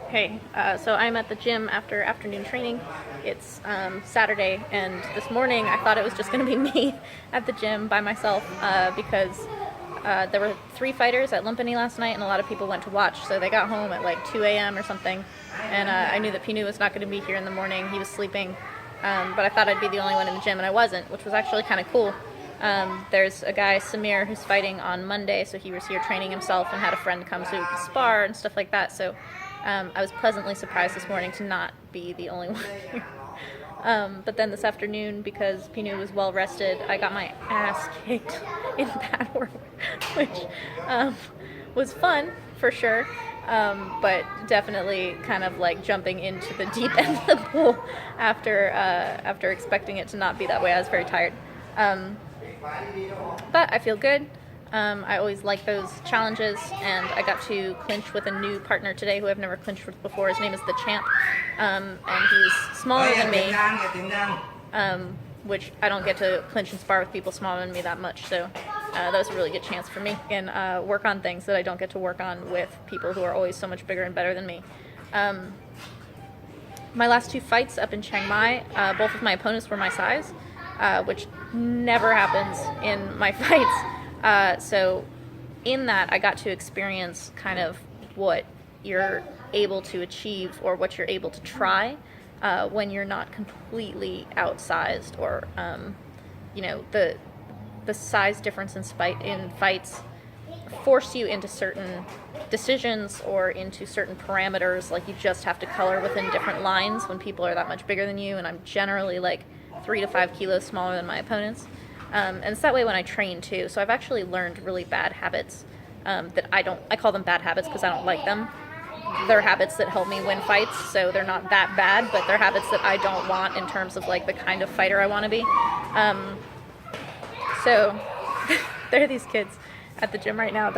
Hey, so I'm at the gym after afternoon training. It's Saturday, and this morning I thought it was just going to be me at the gym by myself because there were 3 fighters at Lumpini last night, and a lot of people went to watch, so they got home at like 2 a.m. or something, and I knew that Pinu was not going to be here in the morning. He was sleeping, but I thought I'd be the only one in the gym, and I wasn't, which was actually kind of cool. There's a guy, Samir, who's fighting on Monday, so he was here training himself and had a friend come so he could spar and stuff like that, so I was pleasantly surprised this morning to not be the only one here. But then this afternoon, because Pinu was well rested, I got my ass kicked in pad work, which was fun for sure, but definitely kind of like jumping into the deep end of the pool after expecting it to not be that way. I was very tired, but I feel good. I always like those challenges, and I got to clinch with a new partner today who I've never clinched with before. His name is The Champ, and he's smaller than me, which I don't get to clinch and spar with people smaller than me that much, so that was a really good chance for me and work on things that I don't get to work on with people who are always so much bigger and better than me. My last 2 fights up in Chiang Mai, both of my opponents were my size, which never happens in my fights. So in that, I got to experience kind of what you're able to achieve or what you're able to try when you're not completely outsized, or you know, the size difference in fights force you into certain decisions or into certain parameters. Like, you just have to color within different lines when people are that much bigger than you, and I'm generally like 3 to 5 kilos smaller than my opponents. And it's that way when I train too. So I've actually learned really bad habits that I call them bad habits because I don't like them. They're habits that help me win fights, so they're not that bad, but they're habits that I don't want in terms of like the kind of fighter I want to be. So there are these kids at the gym right now.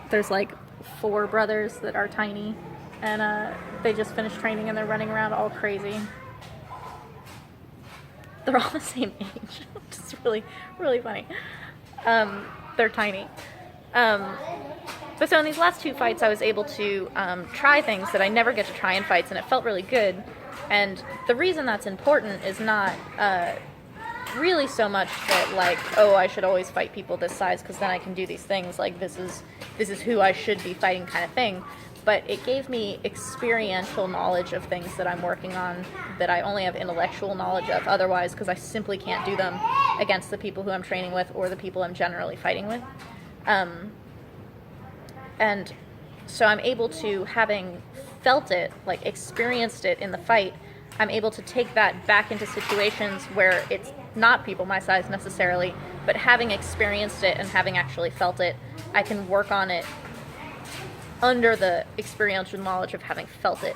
There's like 4 brothers that are tiny, and they just finished training and they're running around all crazy. They're all the same age, which is really, really funny. They're tiny. But so in these last 2 fights, I was able to try things that I never get to try in fights, and it felt really good. And the reason that's important is not really so much that like, oh, I should always fight people this size because then I can do these things, like this is who I should be fighting kind of thing. But it gave me experiential knowledge of things that I'm working on that I only have intellectual knowledge of otherwise, because I simply can't do them against the people who I'm training with or the people I'm generally fighting with. And so I'm able to, having felt it, like experienced it in the fight, I'm able to take that back into situations where it's not people my size necessarily, but having experienced it and having actually felt it, I can work on it under the experiential knowledge of having felt it.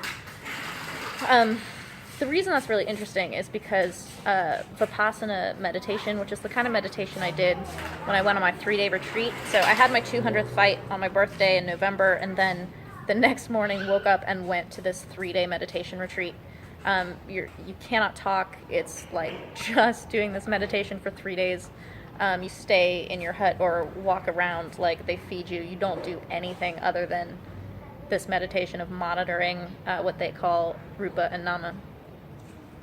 The reason that's really interesting is because Vipassana meditation, which is the kind of meditation I did when I went on my 3-day retreat. So I had my 200th fight on my birthday in November, and then the next morning woke up and went to this 3-day meditation retreat. You cannot talk. It's like just doing this meditation for 3 days. You stay in your hut or walk around, like they feed you. You don't do anything other than this meditation of monitoring what they call Rupa and Nama,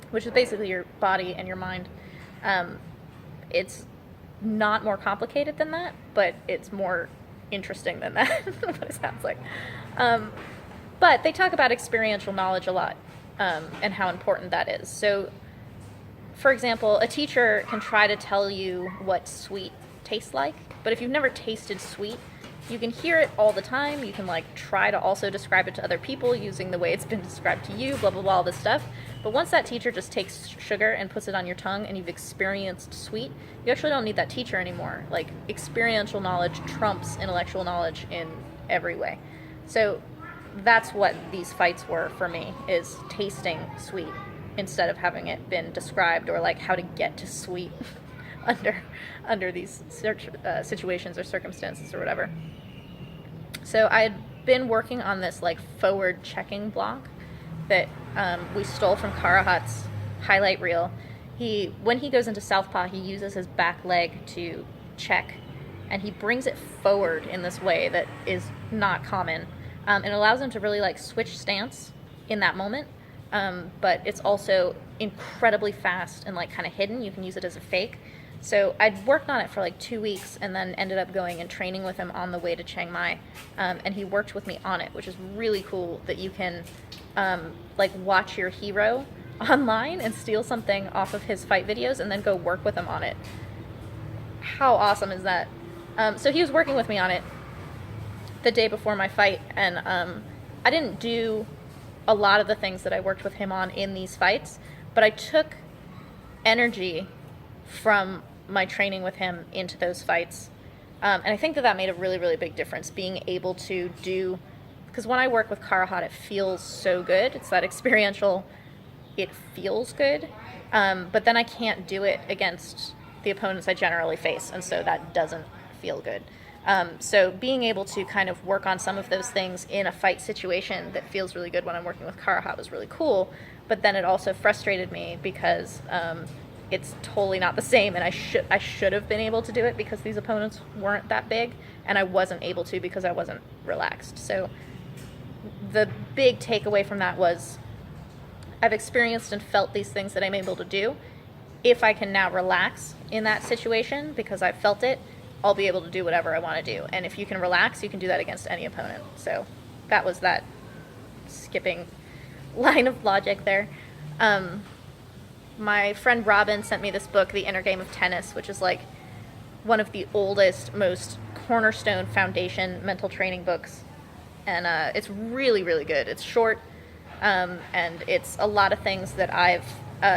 which is basically your body and your mind. It's not more complicated than that, but it's more interesting than that, what it sounds like. But they talk about experiential knowledge a lot, and how important that is. So, for example, a teacher can try to tell you what sweet tastes like, but if you've never tasted sweet, you can hear it all the time. You can like try to also describe it to other people using the way it's been described to you, blah, blah, blah, all this stuff. But once that teacher just takes sugar and puts it on your tongue and you've experienced sweet, you actually don't need that teacher anymore. Like, experiential knowledge trumps intellectual knowledge in every way. So that's what these fights were for me, is tasting sweet instead of having it been described, or like how to get to sweet under these situations or circumstances or whatever. So I had been working on this like forward checking block that we stole from Karahat's highlight reel, when he goes into southpaw, he uses his back leg to check, and he brings it forward in this way that is not common. It allows him to really like switch stance in that moment, but it's also incredibly fast and like kind of hidden. You can use it as a fake. So I'd worked on it for like 2 weeks and then ended up going and training with him on the way to Chiang Mai, and he worked with me on it, which is really cool that you can like watch your hero online and steal something off of his fight videos and then go work with him on it. How awesome is that? So he was working with me on it the day before my fight, and I didn't do a lot of the things that I worked with him on in these fights, but I took energy from my training with him into those fights. And I think that that made a really, really big difference, being able to do, because when I work with Karahat, it feels so good. It's that experiential, it feels good. But then I can't do it against the opponents I generally face, and so that doesn't feel good. So being able to kind of work on some of those things in a fight situation that feels really good when I'm working with Karahat was really cool, but then it also frustrated me because it's totally not the same, and I should have been able to do it because these opponents weren't that big, and I wasn't able to because I wasn't relaxed. So the big takeaway from that was I've experienced and felt these things that I'm able to do. If I can now relax in that situation because I've felt it, I'll be able to do whatever I want to do. And if you can relax, you can do that against any opponent. So that was that skipping line of logic there. My friend Robin sent me this book, The Inner Game of Tennis, which is like one of the oldest, most cornerstone foundation mental training books. And it's really, really good. It's short, and it's a lot of things that I've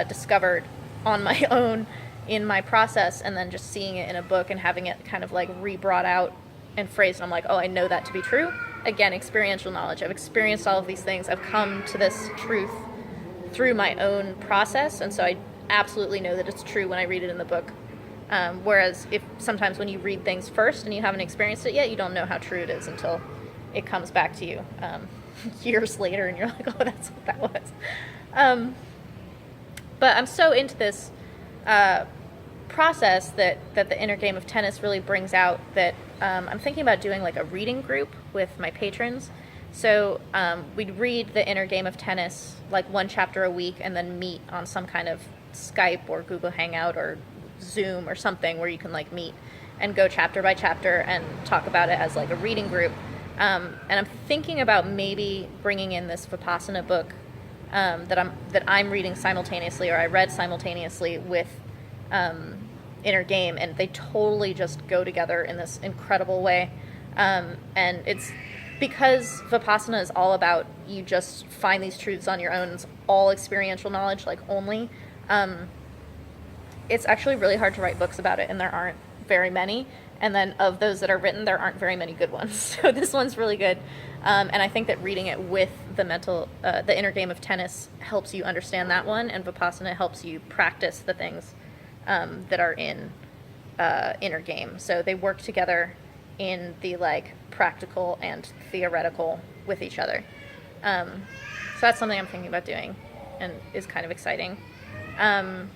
discovered on my own in my process, and then just seeing it in a book and having it kind of like re-brought out and phrased. And I'm like, oh, I know that to be true. Again, experiential knowledge. I've experienced all of these things. I've come to this truth through my own process, and so I absolutely know that it's true when I read it in the book. Whereas if sometimes when you read things first and you haven't experienced it yet, you don't know how true it is until it comes back to you years later, and you're like, oh, that's what that was. But I'm so into this process that the Inner Game of Tennis really brings out that I'm thinking about doing like a reading group with my patrons. So we'd read the Inner Game of Tennis like one chapter a week and then meet on some kind of Skype or Google Hangout or Zoom or something where you can like meet and go chapter by chapter and talk about it as like a reading group. And I'm thinking about maybe bringing in this Vipassana book that I'm reading simultaneously, or I read simultaneously with Inner Game, and they totally just go together in this incredible way. And it's because Vipassana is all about you just find these truths on your own. It's all experiential knowledge, like only. It's actually really hard to write books about it, and there aren't very many. And then of those that are written, there aren't very many good ones. So this one's really good. And I think that reading it with the Inner Game of Tennis helps you understand that one, and Vipassana helps you practice the things that are in Inner Game. So they work together in the like practical and theoretical with each other. So that's something I'm thinking about doing and is kind of exciting. And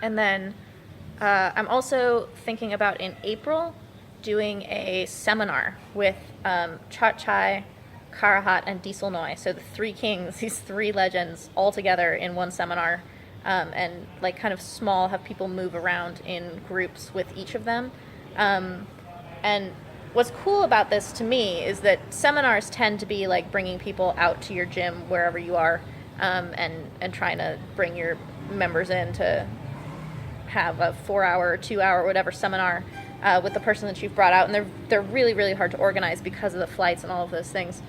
then I'm also thinking about in April doing a seminar with Chot Chai, Karahat, and Diesel Noi. So the three kings, these three legends, all together in one seminar, and like kind of small, have people move around in groups with each of them. And what's cool about this to me is that seminars tend to be like bringing people out to your gym wherever you are, and trying to bring your members in to have a 4-hour or 2-hour whatever seminar with the person that you've brought out, and they're really, really hard to organize because of the flights and all of those things.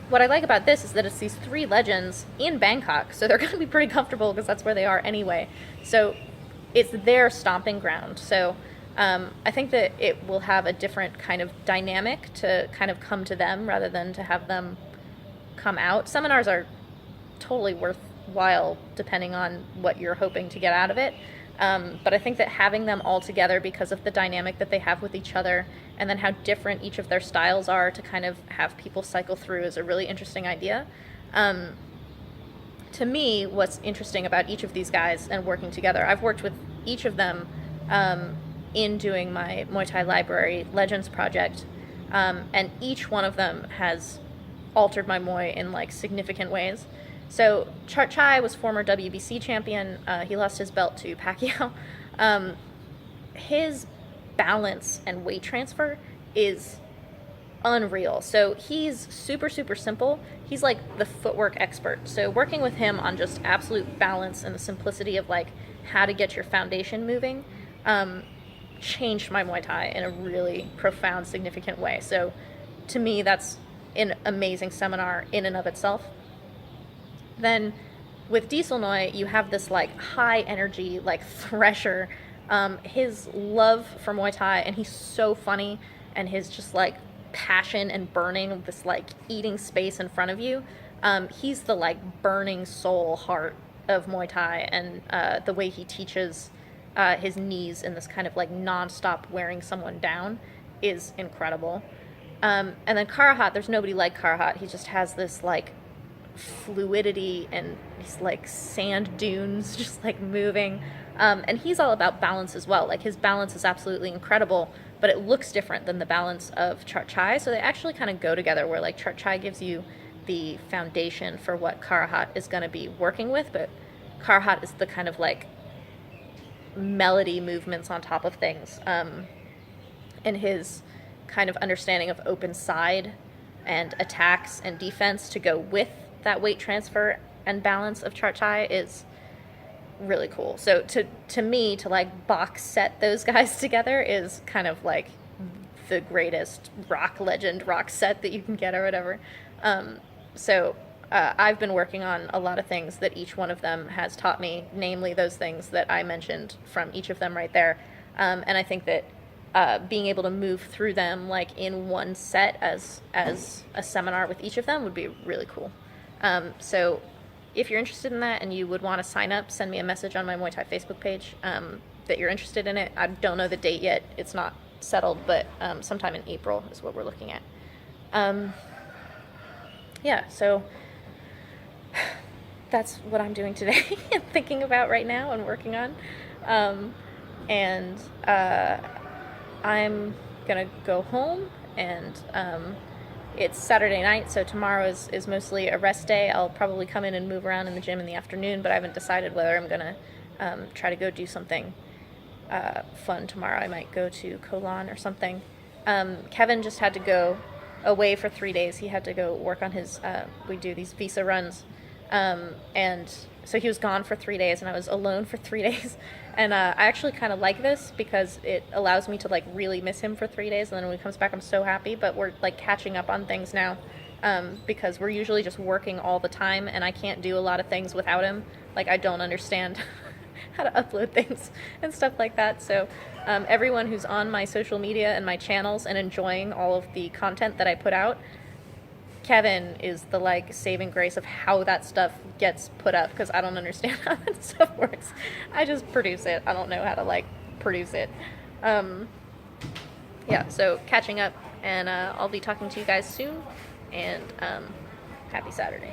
What I like about this is that it's these three legends in Bangkok, so they're going to be pretty comfortable because that's where they are anyway. So it's their stomping ground. So I think that it will have a different kind of dynamic to kind of come to them rather than to have them come out. Seminars are totally worthwhile depending on what you're hoping to get out of it. But I think that having them all together because of the dynamic that they have with each other, and then how different each of their styles are, to kind of have people cycle through, is a really interesting idea. To to me, what's interesting about each of these guys and working together, I've worked with each of them in doing my Muay Thai Library Legends project, and each one of them has altered my Muay in like significant ways. So Chart Chai was former WBC champion. He lost his belt to Pacquiao. His balance and weight transfer is unreal. So he's super, super simple. He's like the footwork expert. So working with him on just absolute balance and the simplicity of like how to get your foundation moving changed my Muay Thai in a really profound, significant way. So to me, that's an amazing seminar in and of itself. Then with Diesel Noi, you have this like high energy, like thresher. His love for Muay Thai, and he's so funny, and his just like passion and burning, this like eating space in front of you. He's the like burning soul heart of Muay Thai, and the way he teaches his knees in this kind of like non-stop wearing someone down is incredible. And then Karahat, there's nobody like Karahat. He just has this like fluidity and these like sand dunes just like moving. And he's all about balance as well. Like his balance is absolutely incredible, but it looks different than the balance of Chart Chai. So they actually kind of go together, where like Chart Chai gives you the foundation for what Karahat is going to be working with, but Karahat is the kind of like melody movements on top of things. And his kind of understanding of open side and attacks and defense to go with that weight transfer and balance of Chart Chai is really cool. So to me, to like box set those guys together is kind of like the greatest rock legend rock set that you can get or whatever. I've been working on a lot of things that each one of them has taught me, namely those things that I mentioned from each of them right there. And I think that being able to move through them like in one set as a seminar with each of them would be really cool. So if you're interested in that and you would want to sign up, send me a message on my Muay Thai Facebook page that you're interested in it. I don't know the date yet. It's not settled, but sometime in April is what we're looking at. So that's what I'm doing today and thinking about right now and working on. I'm going to go home, and it's Saturday night, so tomorrow is mostly a rest day. I'll probably come in and move around in the gym in the afternoon, but I haven't decided whether I'm going to try to go do something fun tomorrow. I might go to Kolan or something. Kevin just had to go away for 3 days. He had to go work on his, we do these visa runs. And so he was gone for 3 days, and I was alone for 3 days. And I actually kind of like this because it allows me to like really miss him for 3 days. And then when he comes back, I'm so happy. But we're like catching up on things now because we're usually just working all the time, and I can't do a lot of things without him. Like I don't understand how to upload things and stuff like that. So everyone who's on my social media and my channels and enjoying all of the content that I put out, Kevin is the like saving grace of how that stuff gets put up, because I don't understand how that stuff works. I just produce it. I don't know how to like produce it. So catching up, and I'll be talking to you guys soon, and happy Saturday.